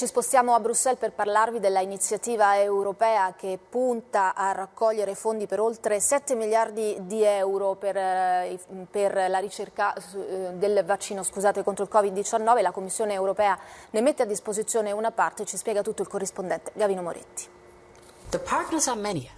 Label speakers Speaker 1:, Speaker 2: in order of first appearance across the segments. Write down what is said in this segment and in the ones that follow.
Speaker 1: Ci spostiamo a Bruxelles per parlarvi della iniziativa europea che punta a raccogliere fondi per oltre 7 miliardi di euro per la ricerca del vaccino contro il Covid-19. La Commissione europea ne mette a disposizione una parte, ci spiega tutto il corrispondente Gavino Moretti.
Speaker 2: The partners are many.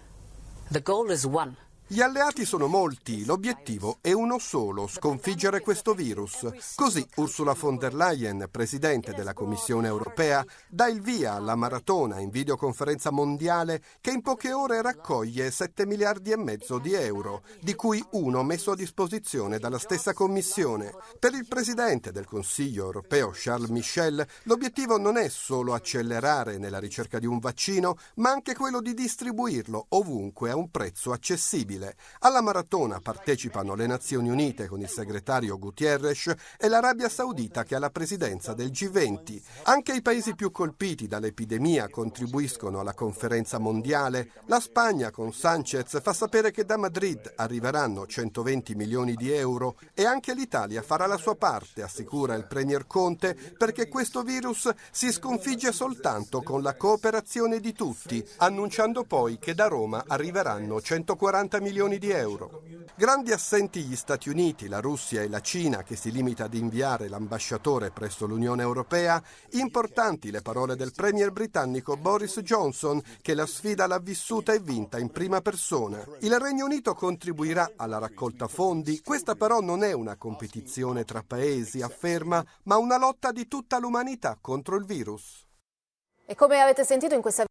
Speaker 2: The goal is one.
Speaker 3: Gli alleati sono molti, l'obiettivo è uno solo, sconfiggere questo virus. Così Ursula von der Leyen, presidente della Commissione europea, dà il via alla maratona in videoconferenza mondiale che in poche ore raccoglie 7 miliardi e mezzo di euro, di cui uno messo a disposizione dalla stessa Commissione. Per il presidente del Consiglio europeo Charles Michel, l'obiettivo non è solo accelerare nella ricerca di un vaccino, ma anche quello di distribuirlo ovunque a un prezzo accessibile. Alla maratona partecipano le Nazioni Unite con il segretario Guterres e l'Arabia Saudita che ha la presidenza del G20. Anche i paesi più colpiti dall'epidemia contribuiscono alla conferenza mondiale. La Spagna con Sánchez fa sapere che da Madrid arriveranno 120 milioni di euro e anche l'Italia farà la sua parte, assicura il premier Conte, perché questo virus si sconfigge soltanto con la cooperazione di tutti, annunciando poi che da Roma arriveranno 140 milioni di euro. Grandi assenti gli Stati Uniti, la Russia e la Cina, che si limita ad inviare l'ambasciatore presso l'Unione Europea. Importanti le parole del premier britannico Boris Johnson, che la sfida l'ha vissuta e vinta in prima persona. Il Regno Unito contribuirà alla raccolta fondi. Questa però non è una competizione tra paesi, afferma, ma una lotta di tutta l'umanità contro il virus.
Speaker 1: E come avete sentito in questa